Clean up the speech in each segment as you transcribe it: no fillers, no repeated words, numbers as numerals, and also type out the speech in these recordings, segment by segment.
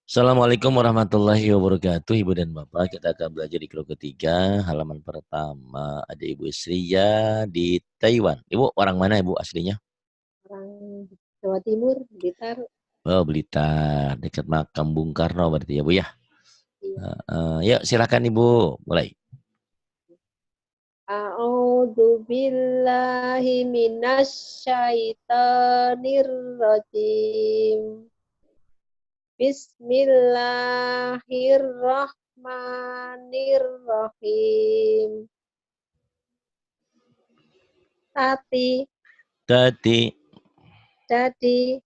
Assalamualaikum warahmatullahi wabarakatuh, Ibu dan Bapak. Kita akan belajar di kelompok ketiga, halaman pertama. Ada Ibu Sriya di Taiwan. Ibu, orang mana Ibu aslinya? Orang Jawa Timur, Blitar. Oh, Blitar, dekat makam Bung Karno berarti ya Bu ya. Iya. Yuk silakan Ibu, mulai. A'udzu billahi minasyaitonir rajim. Bismillahirrahmanirrahim. Tati, Tati, dadi,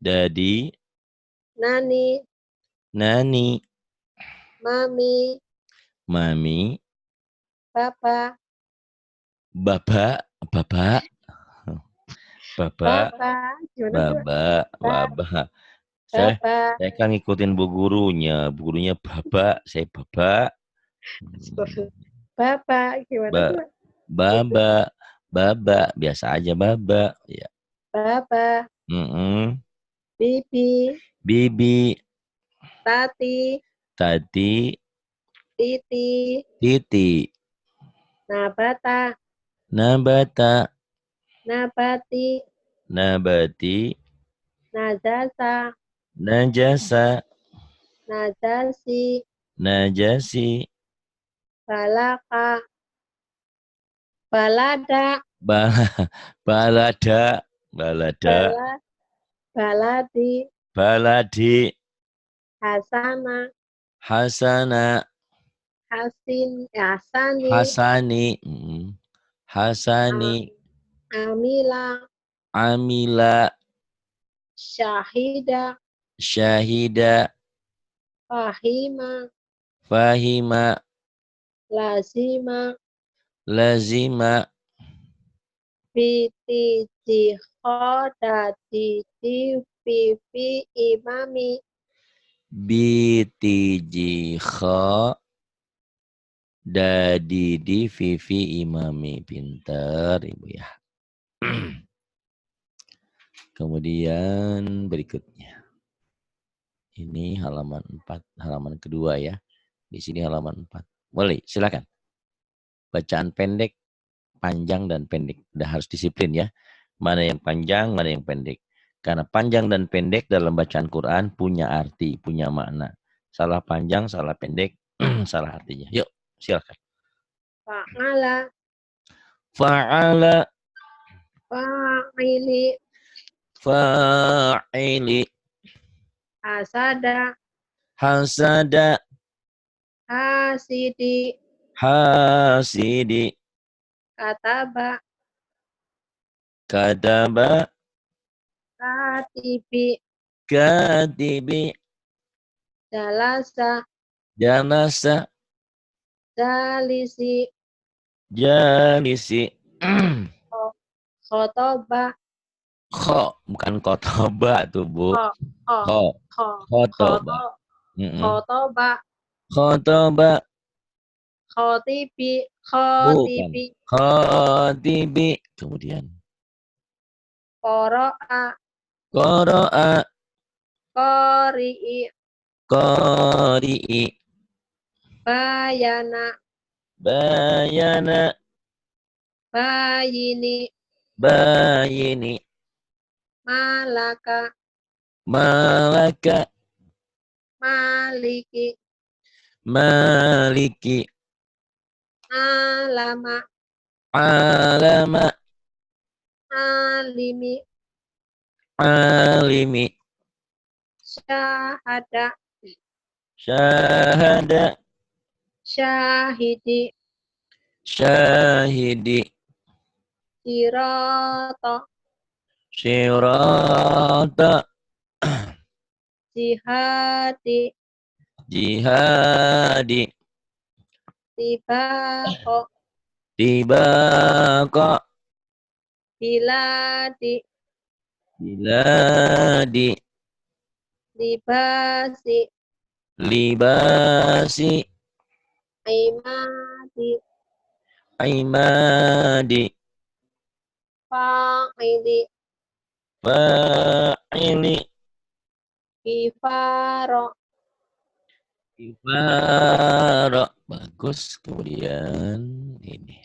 dadi, nani, nani, mami, mami, papa, bapak, bapak, bapak, papa, gimana tuh? babak, babak. Saya, Papa, saya kan ngikutin bu gurunya. Bu gurunya babak, saya babak. papa, gimana Ba, tuh? baba, baba, biasa aja baba. Ya. Papa, Mm-mm. bibi, Bibi, tati, tati, titi, titi, nabata, nabata, nabati, nabati, najasa, najasa, najasi, najasi, balaka, balada, ba, balada, balada, bala, baladi, baladi, hasana, hasana, hasani, hasani, mm, hasani, a- amila, amila, syahida, syahida, fahima, fahima, lazima, lazima, biti, jihodati, pipi, imami, BTG kha dadi di Vivi Imami, pinter Ibu ya. Kemudian berikutnya. Ini halaman 4, halaman kedua ya. Di sini halaman 4. Boleh, silakan. Bacaan pendek, panjang dan pendek. Udah harus disiplin ya. Mana yang panjang, mana yang pendek. Karena panjang dan pendek dalam bacaan Quran punya arti, punya makna. Salah panjang, salah pendek, salah artinya. Yuk, silakan. fa'ala, Fa'ala, fa'ili, fa'ili, hasada, hasada, hasidi, hasidi, kataba, kataba, katibi, katibi, jalasa, jalasa, jalisi, jalisi. khotoba, Kho, bukan kotoba tuh Bu. kho, kho, Kho, kho, khotoba. khoto, Mm-mm. khotoba, Khotoba, khotibi, bukan. khotibi, Khotibi. Kemudian. koro'a, Koro'a, kori'i, kori'i, bayana, bayana, bayini, bayini, malaka, malaka, maliki, maliki, alama, alama, alimi, alimi, syahada, syahada, syahidi, syahidi, sirata, sirata, jihadi, jihadi, tibako, tibaka, biladi, biladi, libasi, libasi, imadi, imadi, fa'ili, fa'ili, kifaro, Ifara. Bagus. Kemudian ini.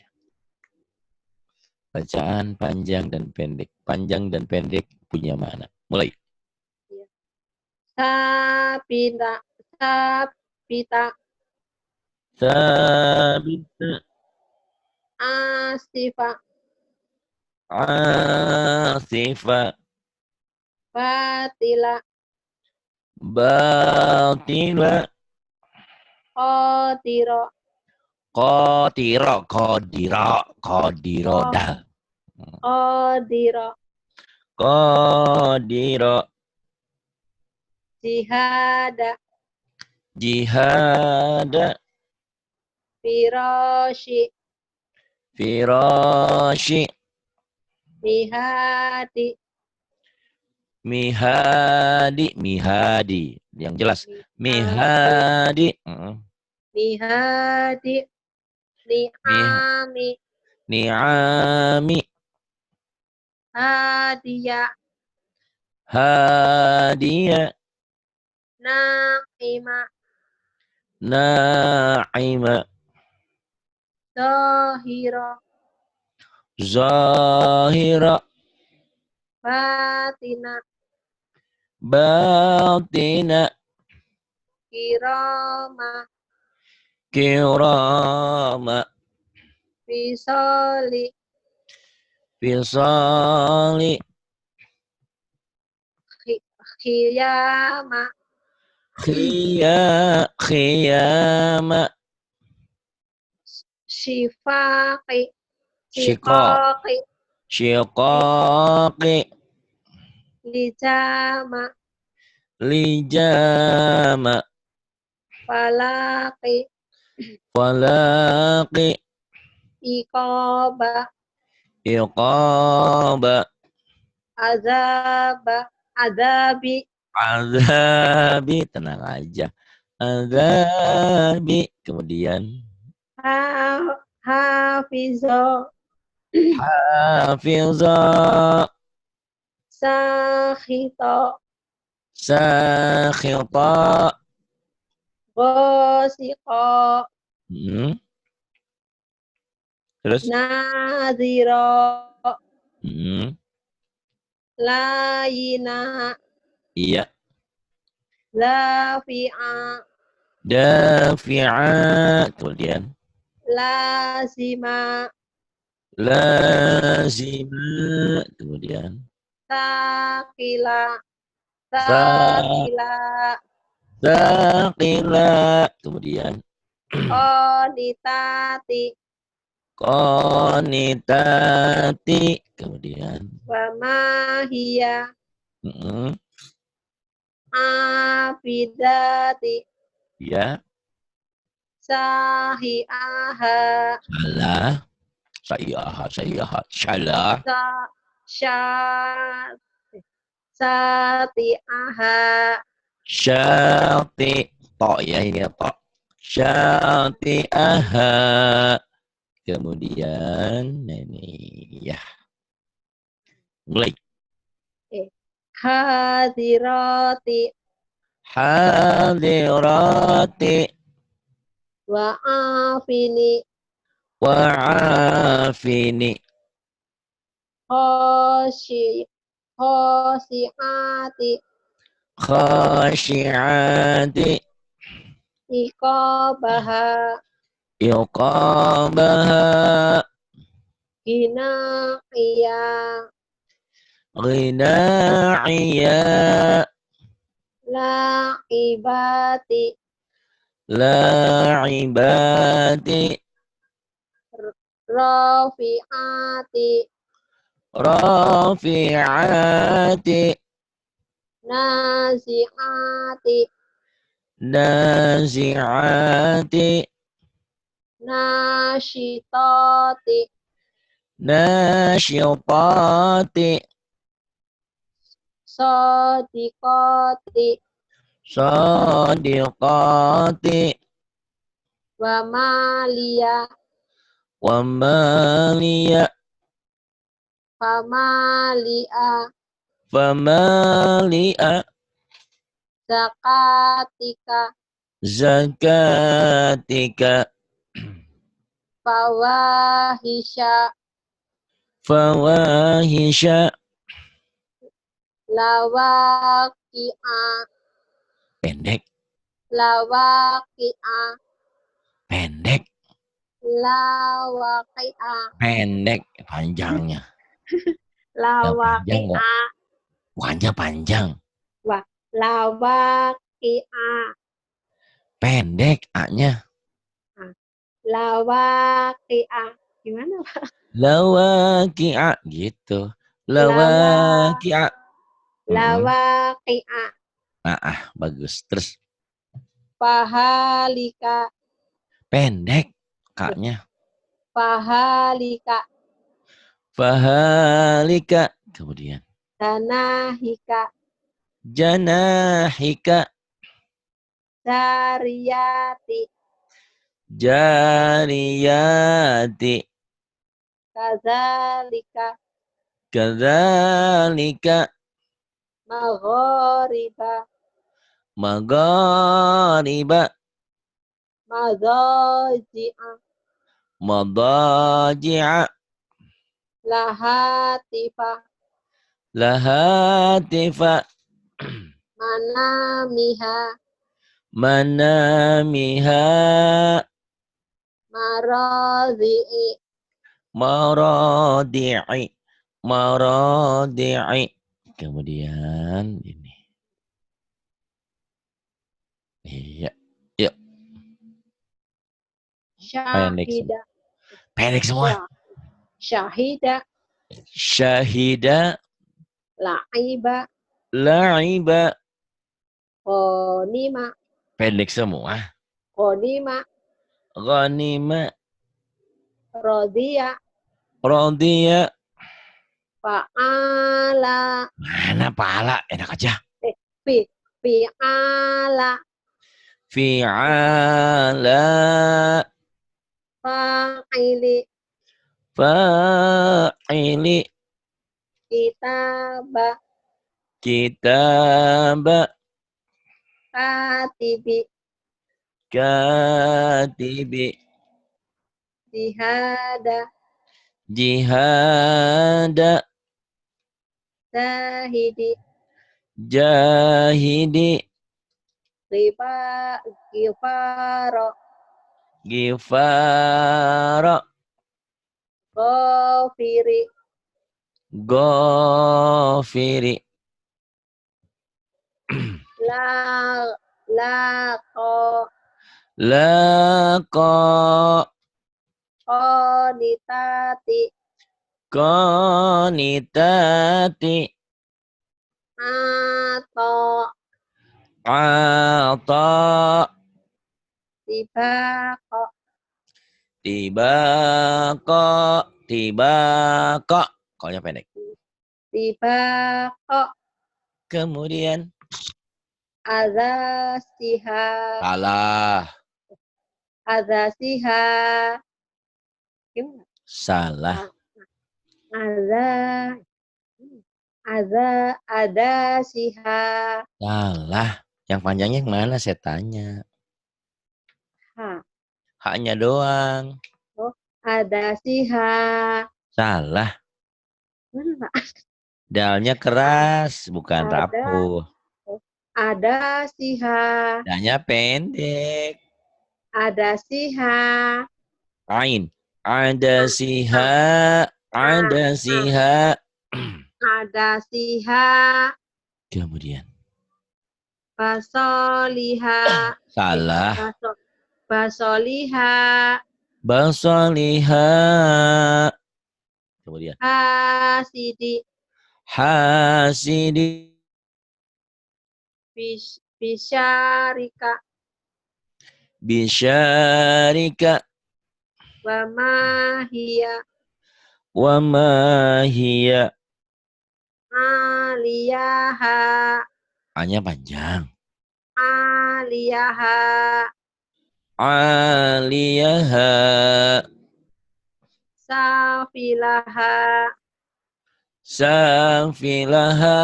Bacaan panjang dan pendek. Panjang dan pendek punya mana? Mulai. Sabita. Sabita. Sabita. Asifa. Asifa. Batila. Batila. Qadira. Qadira. Qadira. Qadira. Qa- Dah. Qadira. Qadira. Jihada. Jihada. Firashi. Firashi. Mihadi. Mihadi. Mihadi. Yang jelas. Mihadi. Mihadi. Mihadi. Ni'ami. Ni'ami. Hadiya. Hadiya. Na'ima. Na'ima. Zahira. Zahira. Batina. Batina. Kirama. Kirama. Fisoli. Fisali. Khiyama. Khiyama. Shifaqi. Shiqaq. Shiqaqi. Shiqaqi. Lijama. Lijama. Falaqi. Falaqi. Iqaba. Iqaba. Azaba. Azabi. Azabi. Tenang aja. Azabi. Kemudian. Hafizo. Hafiza. Sakhito. Sakhita. Ghasiqa. Hmm. Terus? Nadhira. Hmm. Layina. Iya. Lafi'a. Dafi'a. Kemudian. Lazima. Lazima. Kemudian. Sakila. Sa. Sakila. Saqila. Kemudian. Qanitati. Qanitati. Kemudian. Wa mahiya. Hmm. Abidati. Ya. Sahi'aha. Salah. Sayyaha. Sayyaha. Salah. Sa Sati'aha. Syati. To ya ini to. Syati'aha. Kemudian ini ya. Mulai. Hadirati. Hadirati. Wa'afini. Wa'afini. Khosi'ati. Khasyi'ati. Iqabaha. Iqabaha. Ginaiya. Ghina'iya. La'ibati. La'ibati. Rafi'ati. Rafi'ati. Nazi'ati. Nazi'ati. Nashitati. Nasyitati. Sadiqati. Sadiqati. Wa maliya. Wa maliya. Famali'a. Famali'a. Zakatika. zakatika, fawahisha, fawahisha, lawaqi'a, pendek, lawaqi'a, pendek, lawaqi'a, pendek, panjangnya. Yang panjang nggak? lawaqi'a, Panjang panjang. wah, lawaqi'a, Pendek A-nya. lawaqi'a, gimana Pak? Lawaqi'a gitu. Lawa, Lawaqi'a. lawaqi'a, Bagus. Terus pahalika, pendek K-nya. pahalika, Fahalika. Kemudian danahika, janahika, dariyati, jariyati, kazalika, kadzalika, maghoriba, maghariba, mazoji'a, madaji'a, lahatifa, lahatifa, manamiha, manamiha, marozi'i, maradi'i, maradi'i. Kemudian ini. Iya. Yuk, pendek semua. syahida, Pendek semua. ya, syahida, Syahida, la'iba, la'iba. qonima, Pendek semua. qonima, Ghanima, rodiya, radiya. fa'ala, Mana pala? Enak aja. fi, fi'ala, Fi'ala, fa'ili, fa'ili, kitaba, kitaba, katibi, katibi, jihada, jihada, zahidi, jahidi, riba, gifaro, gifara, gofiri, gofiri, la, laqo, laqa, qonitati, qanitati, ato, ata, tibako, tibaka, tibaka. Koknya pendek. tibako, Kemudian azasiha, salah, azasiha, gimana? salah, Aza, ada siha, salah. Yang panjangnya yang mana saya tanya. ha, Haknya doang. oh, ada siha, Salah. mana Pak? Dalnya keras, bukan Ada, rapuh. oh, ada siha, Dalnya pendek. ada siha, Ain. Ada siha, ah, ada siha. ada siha, Kemudian basoliha, salah. basoliha, Basaliha. Kemudian hasidi, hasidi, bisyarika, bisyarika, wamahia, wa ma hiya. aliyaha, A-nya panjang. aliyaha, Aliyaha, safilaha, safilaha,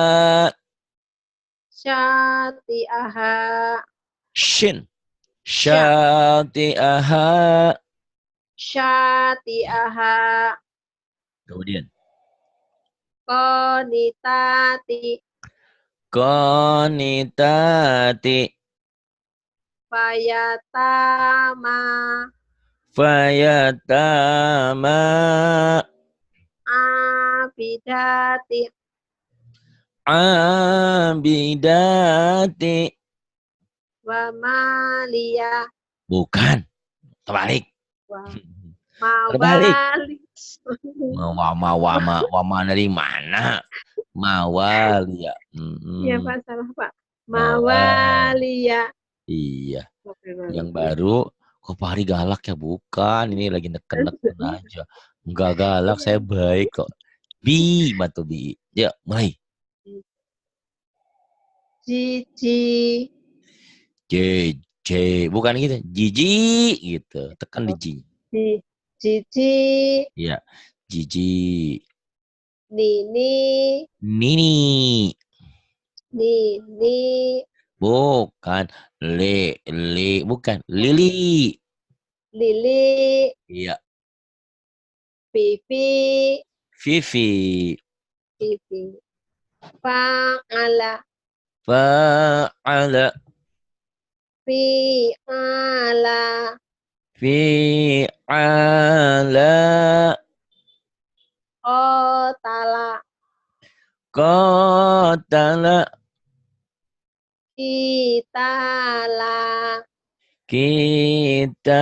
syati'aha, shin, syati'aha. syati'aha, Kemudian qanitati, qanitati, fayatama, fayatama, abidati, abidati. wa maliya, Bukan, terbalik. wa Terbalik. mawali. Wama dari mana? Mawali ya. Iya Pak, salah Pak. Mawali. Mawaliya. Iya. Yang baru, kok Pak Hari galak ya? Bukan, ini lagi neken-neken aja. Enggak galak, saya baik kok. Bi, bantu bi. Ya, mulai. Jiji, J, J. Bukan gitu. Jiji, gitu. Tekan di J. jiji, Iya. Jiji. nini, Nini. nini, Bukan. Le. Bukan. Lili. lili, Iya. pipi, Vivi. pipi, fa'ala, Fa'ala. fi'ala, Fi'ala. qatala, Qatala. kitala, Kitala.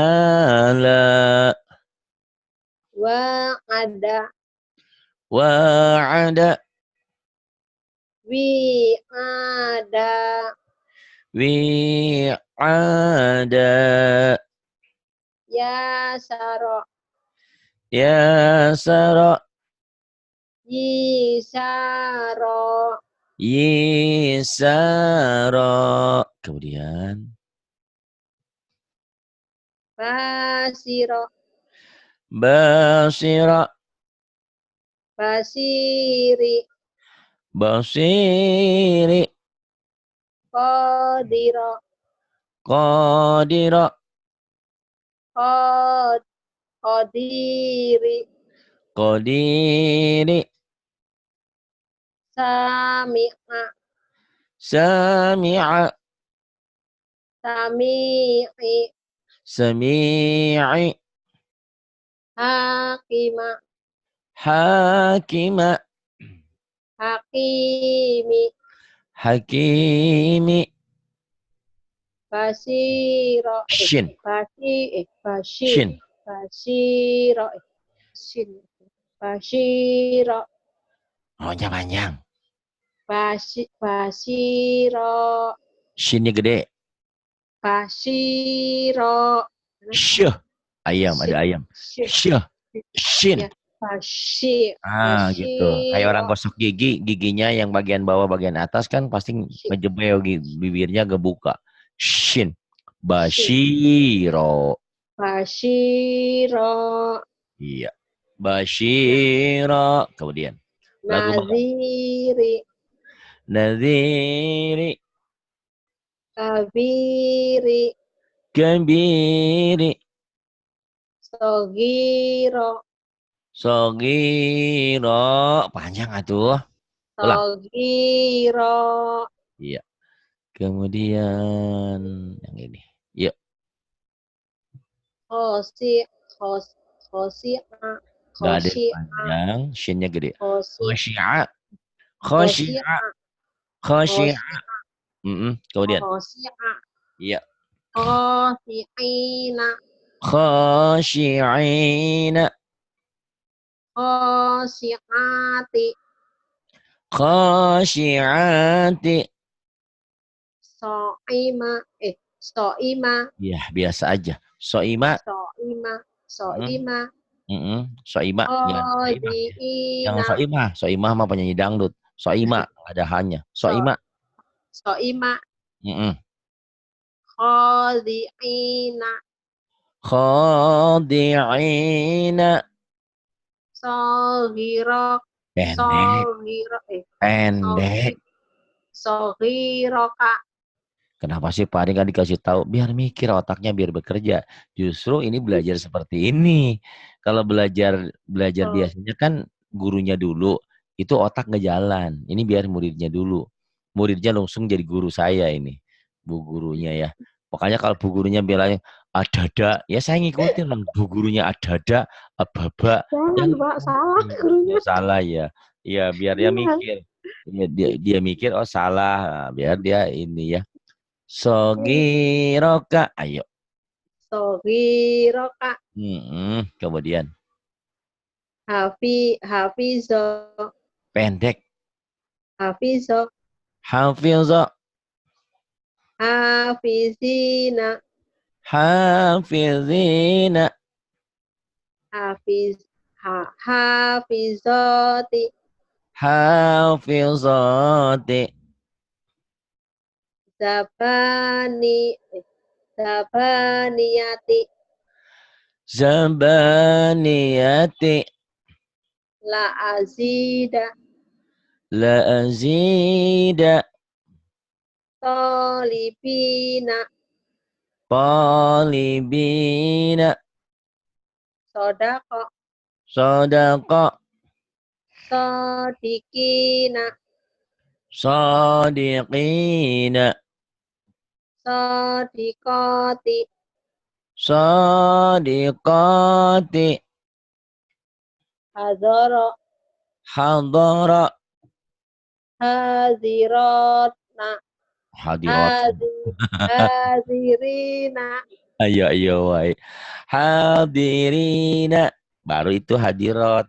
wa'ada, Wa'ada. wi'ada, Wi'ada. yasara, Yasara. yisara, Yisara. Kemudian basira, Basira. basiri, Basiri. qadira, Qadira. qadiri, Qadiri. sami'a, Sami'a. sami'i, Sami'i. hakima, Hakima. hakimi, Hakimi. basira, Shin. basir, Shin. basira, sin, basira, Ohnya panjang. basira, Shinnya gede. basira, Syuh. Ayam, ada ayam. Syuh. Shin. ya, basir, Gitu. Kayak orang gosok gigi, giginya yang bagian bawah, bagian atas kan pasti ngejebel bibirnya kebuka. Shin. Bashiro. basira, Iya. Bashiro. Kemudian. Lagu mana? naziri, Nadhiri. kabiri, Kambiri. sogiro, Sogiro. Panjang atuh. Ulang. sogiro, Iya. Kemudian yang ini. Yuk. khosi, khosi, Gak ada khosi, panjang. Shinnya gede. khosi, Khosyi'a. khosi, Khosyi'a. Khosyi'a. khosi, Kemudian. khosi, Iya. khosiina, Khosyi'ina. khosiati, Khosyi'ati. soima, soima, Ya, biasa aja. Soima. soima, Mm, soima, Soima. Jangan soima. Jangan khodiina, soima. Soima mah penyanyi dangdut. Soima. Nggak ada hanya. Soima. soima, Mm-mm. khodiina, Khadi'ina. sohiro, Pendek. sohiro, Pendek. sohiroka, Kenapa sih Pak Adi nggak dikasih tahu? Biar mikir otaknya biar bekerja. Justru ini belajar seperti ini. Kalau belajar belajar Oh, biasanya kan gurunya dulu, itu otak nggak jalan. Ini biar muridnya dulu. Muridnya langsung jadi guru saya ini, bu gurunya ya. Pokoknya kalau bu gurunya bilang ada, ya saya ngikutin lah. Bu gurunya ada, ababa, jangan, yang Pak, salah gurunya. salah ya. Ya biar dia Iya. mikir. Ya, dia mikir oh salah. Nah, biar dia ini ya. Sogiroka. Ayo. Sogiroka. Kemudian. Hafizo. Pendek. Hafizo. Hafilzo. Hafizina. Hafizina. Hafiz. Hafizoti. Hafilzoti. Zabani. Zabaniyati. Zabaniyati. La azida. La azida. Tolibina. Talibina. Sodako. Sodaka. Sodikina. Sadiqina. Sodikoti. Sadiqati. Hazoro. Hadara. Hazirotna. Hadirat. Hazirina. Ayo, ayo, wai. Hadirina. Baru itu hadirat.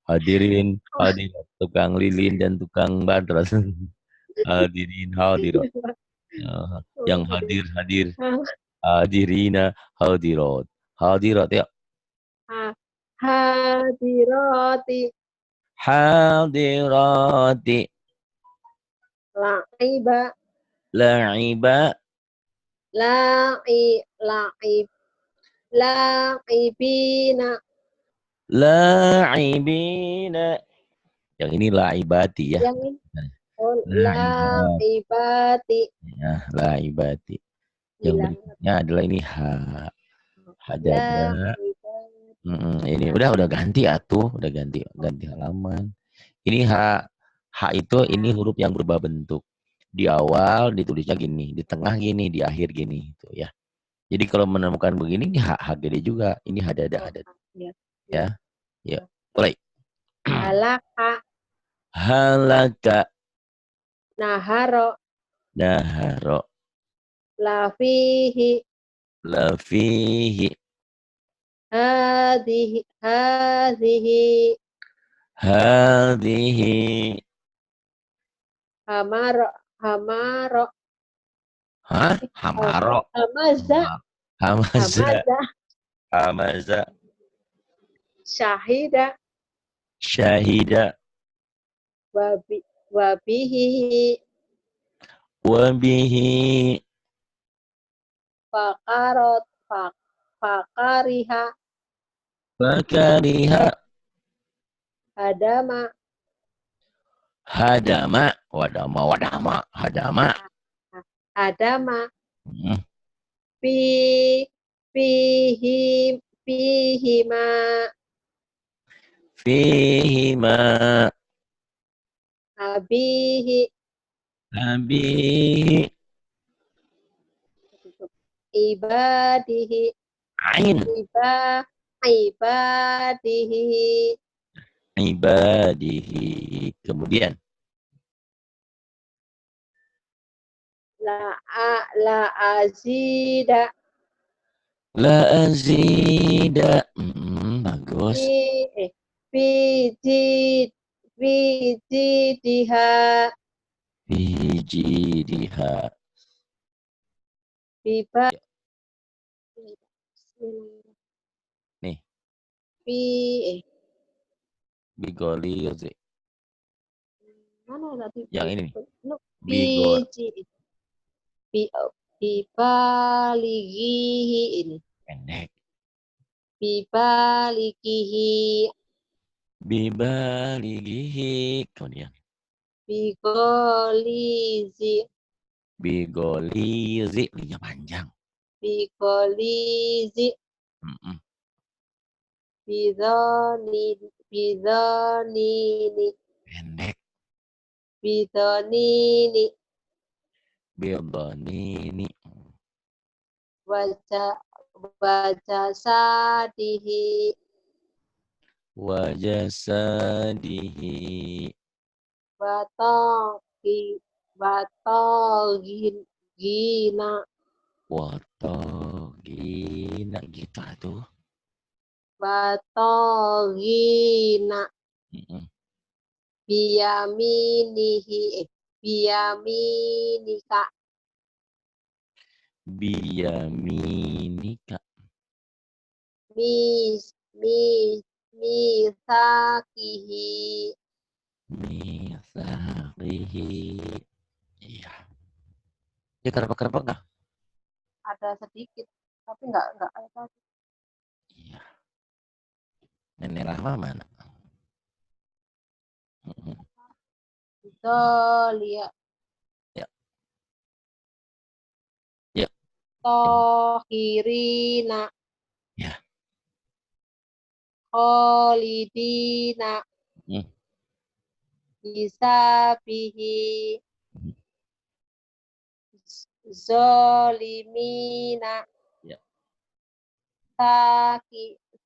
Hadirin, hadirat. Tukang lilin dan tukang badras. Hadirin, hadirat. Ya, yang hadir, hadir. Hadirina, hadirat. Hadirat ya. Hadiroti. Hadirati. La'iba. La'iba. La'ib. La'ibina. La'ibina. Yang ini la'ibati ya. Yang ini. Oh, La'ibati. la'ibati. Ya, la'ibati. Yang Hilang. berikutnya adalah ini ha. Hadada. La'ibati. Ini udah ganti atuh, udah ganti halaman. Ini H itu ini huruf yang berubah bentuk. Di awal ditulisnya gini, di tengah gini, di akhir gini gitu ya. Jadi kalau menemukan begini ini H gede juga. Ini hadada hadada Ya. ya. Ya. Mulai. Halaka. Halaka. Naharo. Naharo. Lafihi. Lafihi. Hadhihi. Hadhihi. Hadhihi. Hamaro. Hamaro. Hah? Hamaro. Hamaza. Hamaza. Hamaza. Hamaza. Syahida. Syahida. Wabihi. Wabihi. Fakarot. Fakariha. Fakariha. Hadama. Hadama. Wadama. Hadama. Hadama. Hmm. Fihima. Fihima. Abihi. Abihi. Ibadihi. Ain. Ibadihi. Ibadihi. Kemudian. La azida. La azida. Bagus. Fi jidiha. Fijidiha. Biba. Nih. Fi Bigoli. mana tadi? Yang ini nih. Bigol. Bibaligihi ini. Pendek. Bibaligihi. Bibaligihi. Kemudian. Bigolizi. Bigolizi. Linya panjang. Bigolizi. Mm-mm. Bidonini. Pendek. Bidonini. Bidonini. Baca sadihi. Wajasadihi. Gina. Watogina. Gitu tuh. Gina. Mm-mm. Biyaminihi. Biyaminika. Biyaminika. Misakihi. Misakihi. Iya. Ya kerepek-kerepek nggak? Ada sedikit, tapi enggak kayak tadi. Iya. Nenek Rahma mana? Mm-mm. Dolia. Ya. Ya. Tohirina. Ya. Kholidina. Mm. Bisabihi. Zolimina. Ya.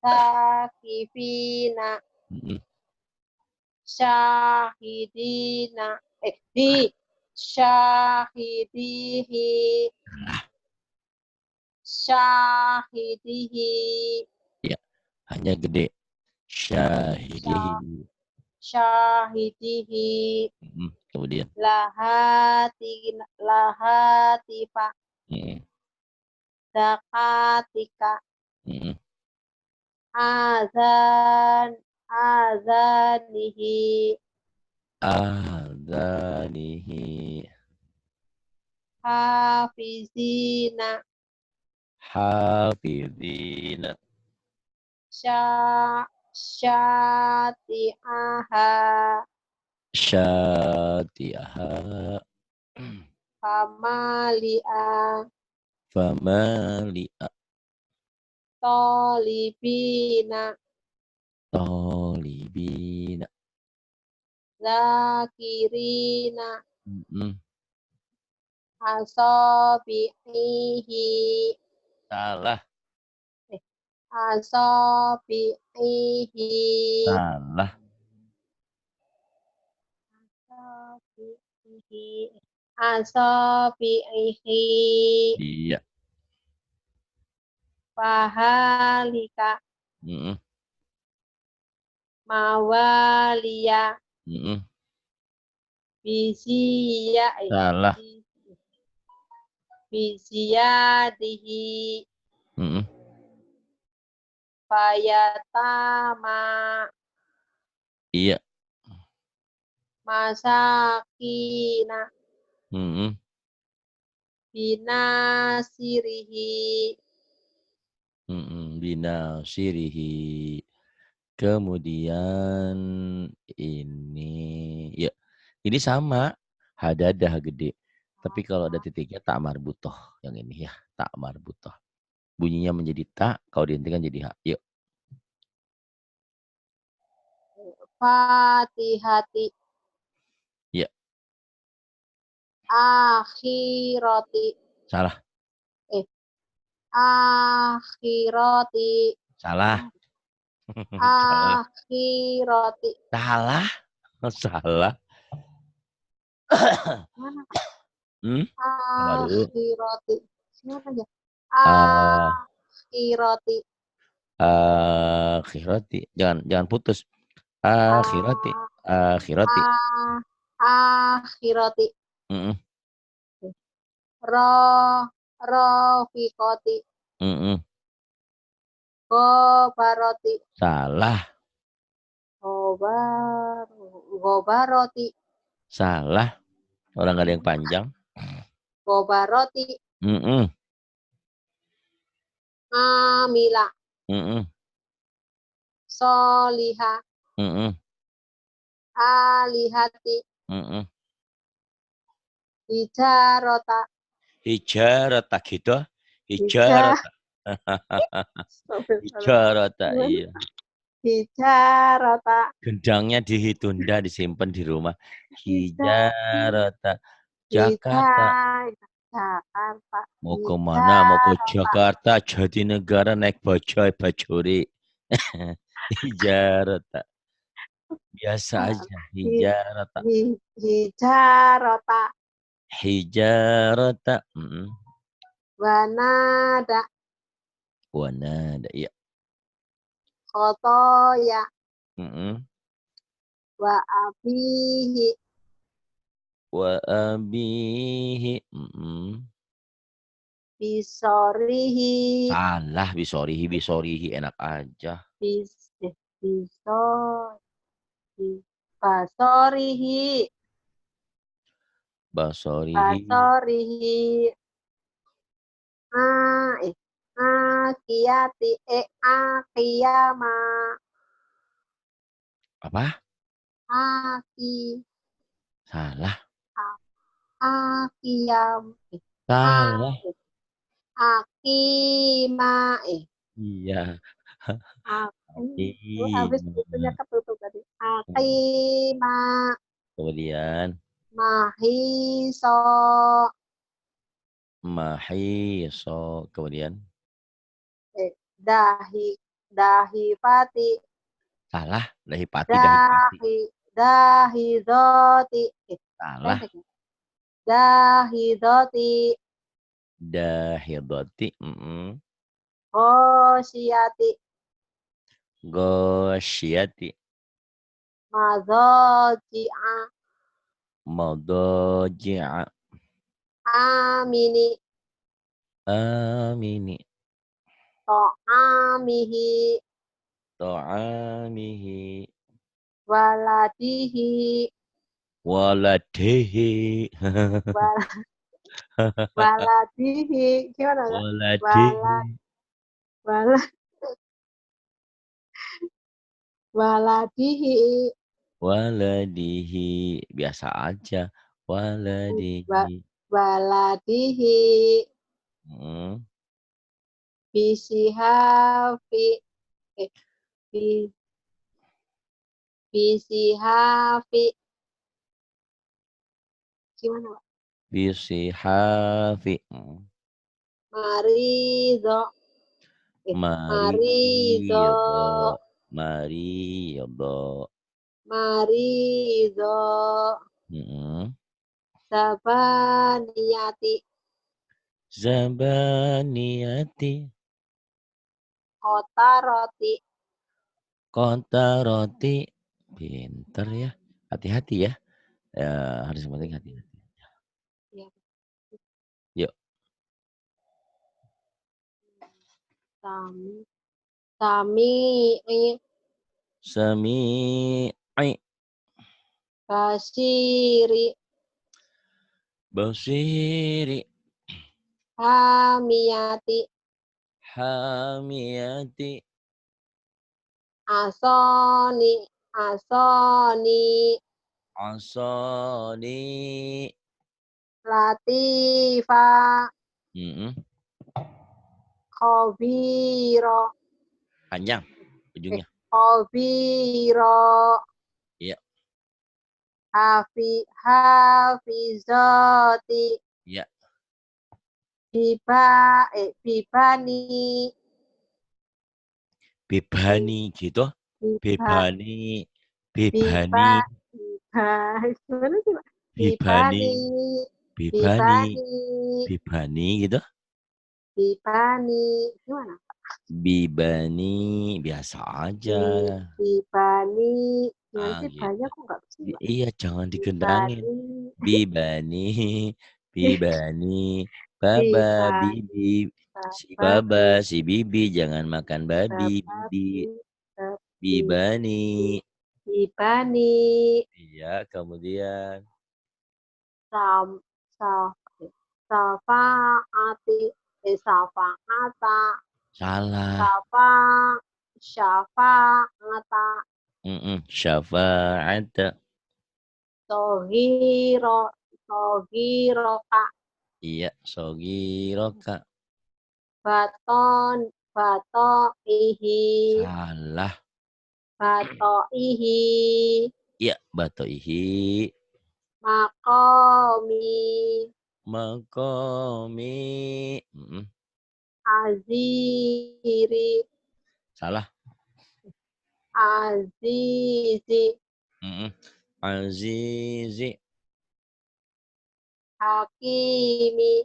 Sakifina. Mm-mm. Syahidina. Syahidihi. Salah. Syahidihi. Ya. Hanya gede. Syahidihi. Syahidihi. Mm-mm. Kemudian. Lahatifa. Mm-mm. Zakatika. Mm-mm. Azanihi. Adzanihi. Hafizina. Hafidina. Syati'aha. Syati'aha. Famali'a. Famali'a. Tolibina. Tolibina. Zakirina. Mm-mm. Asobi'ihi. Salah. Asobi'ihi. Salah. Asobi'ihi. Asobi'ihi. Iya. Fahalika. Mm-mm. Mawalia. Mm-mm. Bisiya. Salah. Bisiyadihi. Mm-mm. Fayatama. Iya. Masakina. Mm-mm. Binasirihi. Mm-mm. Binasirihi. Kemudian ini, ya, ini sama, hadadah gede. Tapi kalau ada titiknya tak marbutoh yang ini ya, tak marbutoh. Bunyinya menjadi tak, kalau dihentikan jadi hak. Yuk, Fatihati. ya, Akhirati. salah, Akhirati. salah, salah, Akhirati. salah, salah. Mana? Hmm? Baru, Akhirati. Siapa aja? uh, Akhirati. akhirati, jangan putus. Akhirati, akhirati. Akhirati. Mm-mm, Rofiqoti. mm-mm. Gobaroti. Salah, Gobaroti. salah. Orang nggak ada yang panjang. Gobaroti. Mm-mm, Amila. mm-mm, Soliha. mm-mm, Alihati. mm-mm. Hijarota. Hijarata gitu. Hija. Hijarata. Hijarata, Gimana? iya. Hijarota. Gendangnya ditunda, disimpan di rumah. Hija. Hijarata. Jakarta. Hija. Jakarta. Mau kemana? Mau ke Hijarota. Jakarta, Jatinegara, naik bajai, bajuri. Hijarata. Biasa aja. Hijarata. Hijarota. Hijarata. Wanada. Wanada, iya. Kotoya. Mm-mm. Wa abihi. Wa abihi. Bisorihi. Salah, bisorihi, bisorihi. Enak aja. Bis, biso. Basorihi. Basorihi. Basorihi. Akiyati. Akiyama. Apa? Aki. Salah. Akiyam. Salah. Akima. Iya. Aki. Habis itunya Akima. ketutup tadi. Akima. Kemudian Mahiso. mahiso. Kemudian Dahi. Dahifati. salah. Dahipati, dahipati. Dahidoti. Salah. Pendek. Dahidoti. Dahidoti. Gosiyati. Gosyiati. Mazoji'a. Madoji'a. Amini. Amini. To'amihi. Ta'amihi. Waladihi. Waladehi. Waladihi. Gimana Kak? Waladehi. Walad. Walad. Waladihi. Waladihi. Biasa aja. Waladihi. Waladihi. Hmm. Bisihafi. Bi- Bisihafi. Gimana Pak? Bisihafi. Marido. Marido. Mariyodo. Mariyodo. Marido. Mm-mm. Sabaniyati. Zabaniyati. Kota roti. Kota roti. Pinter ya. Hati-hati ya. Harus penting hati-hati. Ya. Yuk. Sami. Sami. Sami'i. Basiri. Basiri. Hamiyati. Hamiyati. Asoni. Asoni. Asani. Latifa. Mm-mm. Khobiro. Panjang ujungnya. Khobiro. Iya. Hafizoti. Iya. Bibani. Bebani gitu. Biba. Bebani. Biba. Bebani. Gimana sih Pak? Bibani. Bibani. Bibani. Bibani. Bibani gitu. Bibani. Gimana? Bibani. Biasa aja. Bibani. Gimana sih? Gitu. Banyak kok nggak bisa Pak. Iya, jangan digendangin. Bibani. Bibani. Bibani. Baba, Bibani. bibi. Si baba, Babi. si bibi. Jangan makan babi. Bibi. Babi. Babi. Bibani. Bibani. Iya, kemudian. Sam. Sa. Safaati. Safaata. Salah. Safa. Syafaata. Syafa'at. Tohiro. sogiroka. Iya, sogiroka. Baton, batoihi, Salah. batoihi. Iya, batoihi. Makomi, Makomi. aziri, Salah. azizi, Azizi. hakimi,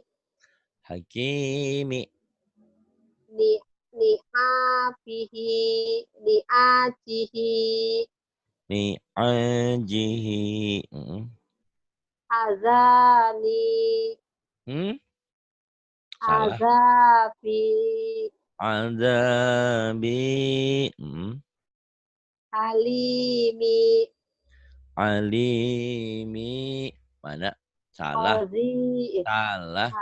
Hakimi. ni ni'abihi, ni'ajihi, Ni'ajihi. azani, Salah. azabi, Azabi. halimi, Alimi. Mana? Salah. kozi, Salah.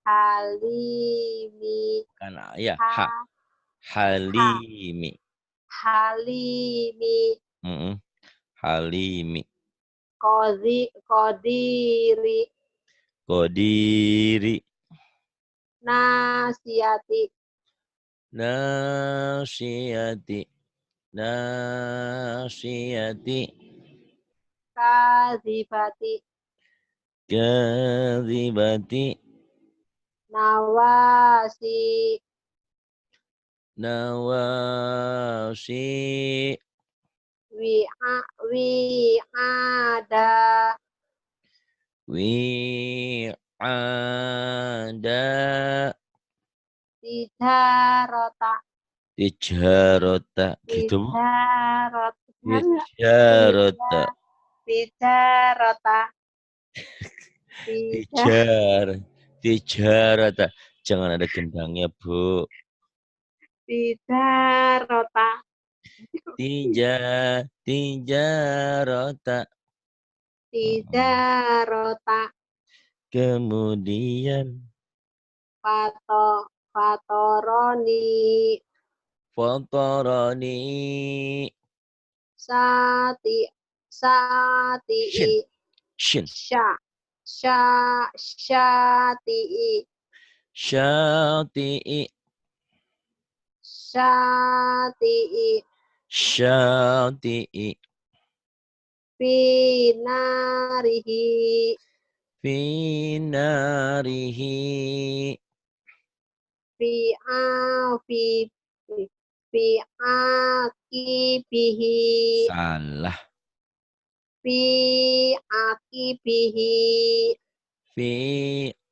halimi, Kan ya, ha, ha. ha, Halimi. halimi, Halimi. kodiri, Kodiri. nasiati, Nasiyati. Nasiyati. kazibati, Kadzibati. nawasi, Nawasi. wi'ada, Wi'ada. tijarota, Tijarota. Gitu. tijarot, benar nggak? Tijarota. Tijarota, Tijar. Tijarota. Jangan ada gendangnya, Bu. tijarota, Tijarota. tijarota, Kemudian fatoroni, Fatarani. sati, sati, Shin. Shin. syati, Syati'i. syati, Syati'i. finarihi, Finarihi. fi'afi, fi'akibihi, Salah. fi'akibihi, Fi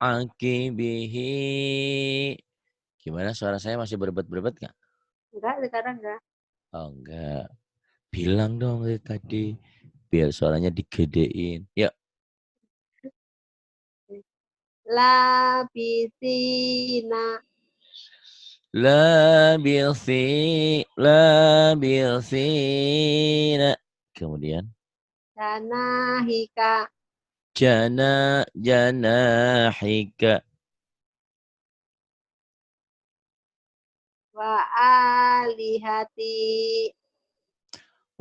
akibihi. Gimana suara saya masih berbet-berbet nggak? enggak, sekarang enggak. Oh enggak. Bilang dong dari tadi. Biar suaranya digedein. Yuk. Labisina, Labisina. Kemudian. janahika, Janahika. wa alihati,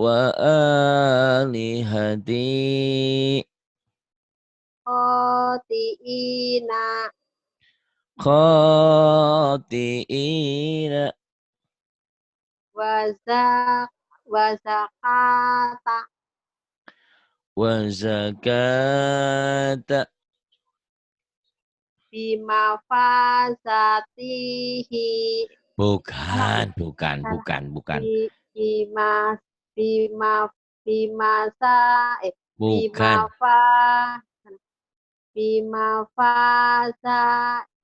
Wa alihati. khotiina, Khati'ina. wazak, wazakata, Wa zakata. bimafazatihi, Bukan, bukan, salah, bukan, bukan. bima, bima, bimasa, Bukan, bimafa, bimafaza,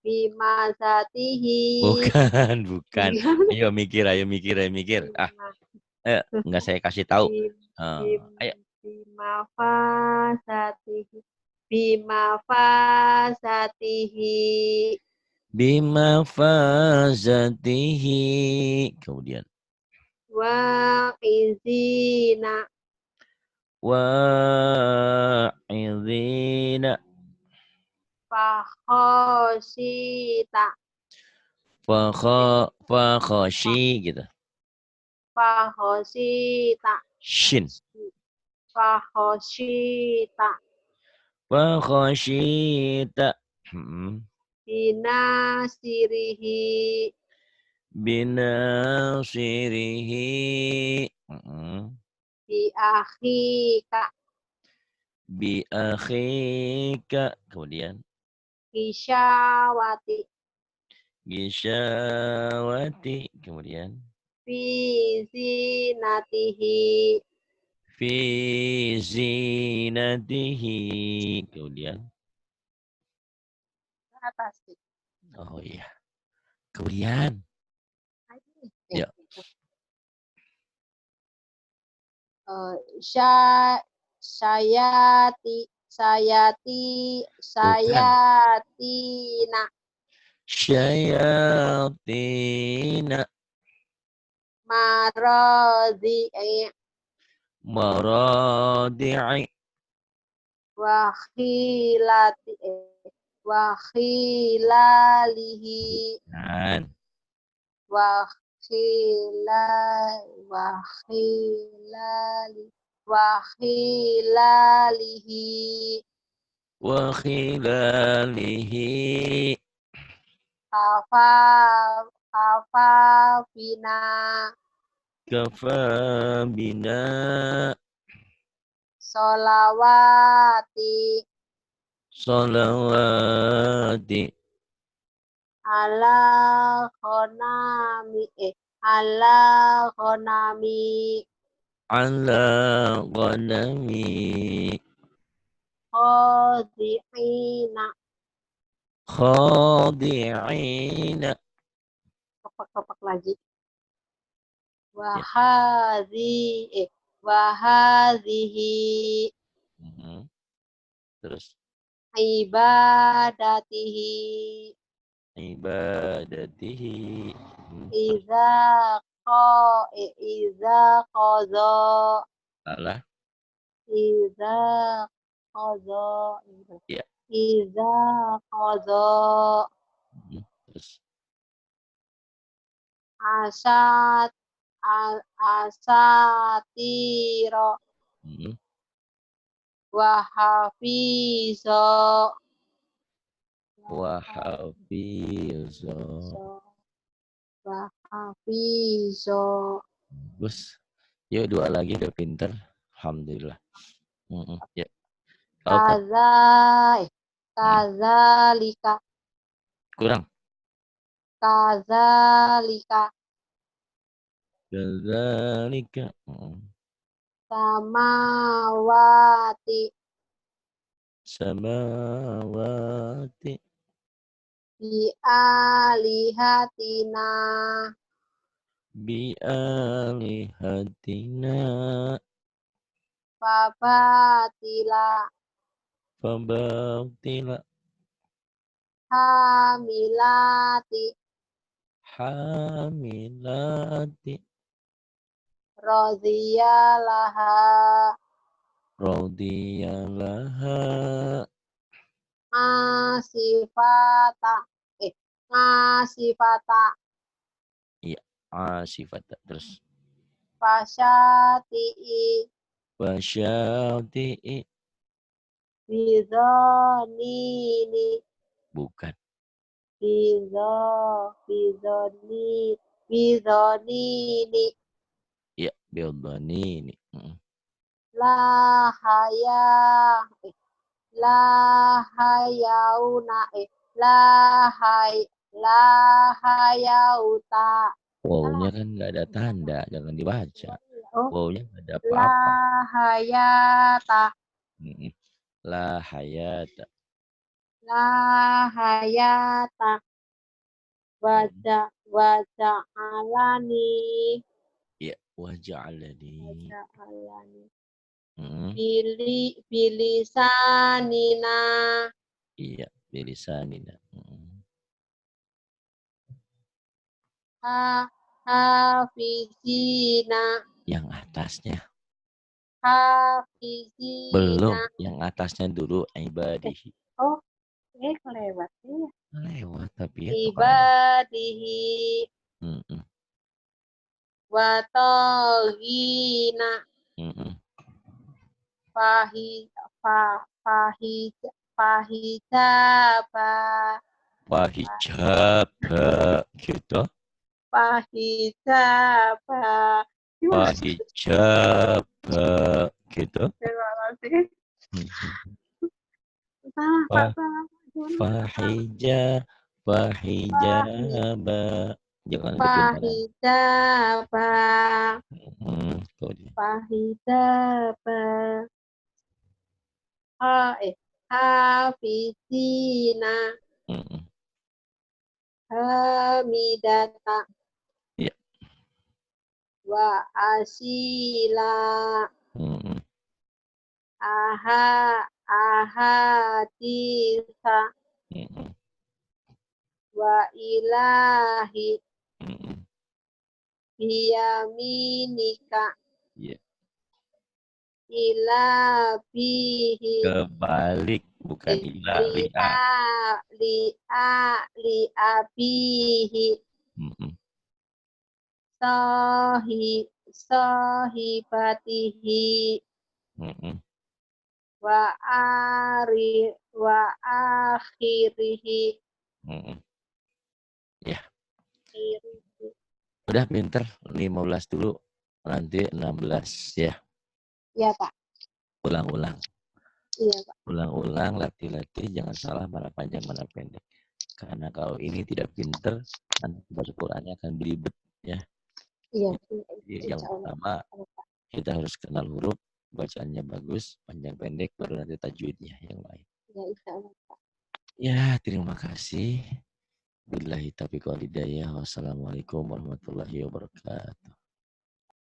bimazatihi, bukan, bukan. bima, Ayo mikir, ayo mikir, ayo mikir. Ayo, nggak saya kasih tahu. bim, bim, Ayo. bimafazatihi, bimafazatihi, Bima fazatihi. Kemudian. wa izina, Wa'idhina. fakhosita, Fakhoshi gitu. fakhosita, Shin. fakhosita, Fakhashita. Binasirihi. Binasirihi. Bi akhika. Bi akhika. Kemudian. Isyawati. Gisyawati. Kemudian. Fi zinatihi. Fi zinatihi. Kemudian. Atas. Oh iya. Kemudian. Ya. Sayati. Bukan. Sayatina. Syayatina. Maradi'i. Maradi'i. Wakhilati. Wakhilalihi. Bukan. Wakhilali. Wakhilalihi. Wa khilalihi. Kafafina. Kafa bina. Solawati. Salawati. Ala khonami. Ala khonami. Ala ghanami. Khodi'ina. Khadi'ina. Kepak-kepak lagi. Ya. Wahadhihi. Terus. Ibadatihi. Ibadatihi. Iza qadha. Salah. Iza qadha. Ya. Iza qadha. Terus. Asatiro. Wahafizo. Wahafizo. Wahafizo. Bagus. Yuk dua lagi udah pinter. Alhamdulillah. Ya. Kazalika. Kurang. Kazalika. Kadzalika. Samawati. Samawati. Bi alihatina. Bi alihatina. Fabatila. Fabatila. Hamilati. Hamilati. Radhiyalaha. Radiyalaha. Asifata. Asifata. Iya. Asifata. Terus. Fasyati'i. Wasyati'i. Bidhanini. Bukan. Bidhanini. Iya. Bidhanini. La hayauna. La hayauta. Wow-nya kan nggak ada tanda, jangan dibaca. Oh, Wow-nya nggak ada la apa-apa. hayata. La hayata. La hayata. Waja'alani. Ya, waja'alani. Bilisanina. Iya, bilisanina. Hafizina. Yang atasnya. Hafizina. Belum, yang atasnya dulu ibadihi. Oh, kelewat. Lewat tapi ya. Ibadihi. Watogina. Pahijaba. Pahijaba gitu. Pahijaba. Gimana sih? Pahijaba gitu. Terima kasih. Mhm. Salah, Pak. Pa- Salah. Gimana? Pahi- Pahijaba. Jangan kedengaran. Pahijaba. Tuh dia. Pahijaba. Hafizina. Mhm. Hamidata. Ya. Wa asila. Mhm. Ahaditha. Mhm. Wa ilahi. Mhm. Biyaminika. Ya. Ila bihi. Kebalik bukan ila lia. Abihi. Mhm. Sahibatihi. Mhm. Wa akhirihi. Mhm. Ya, udah pinter 15 dulu, nanti 16 ya. Iya, Pak. Ulang-ulang. Iya, Pak. Ulang-ulang, latih-latih, jangan salah mana panjang mana pendek. Karena kalau ini tidak pinter, nanti baca Qurannya akan belibet ya. Iya, Jadi yang insya Allah. pertama kita harus kenal huruf, bacaannya bagus, panjang pendek, baru nanti tajwidnya yang lain. Ya, insya Allah, Pak. Ya, terima kasih. Billahi taufiq wal hidayah. Wassalamualaikum warahmatullahi wabarakatuh.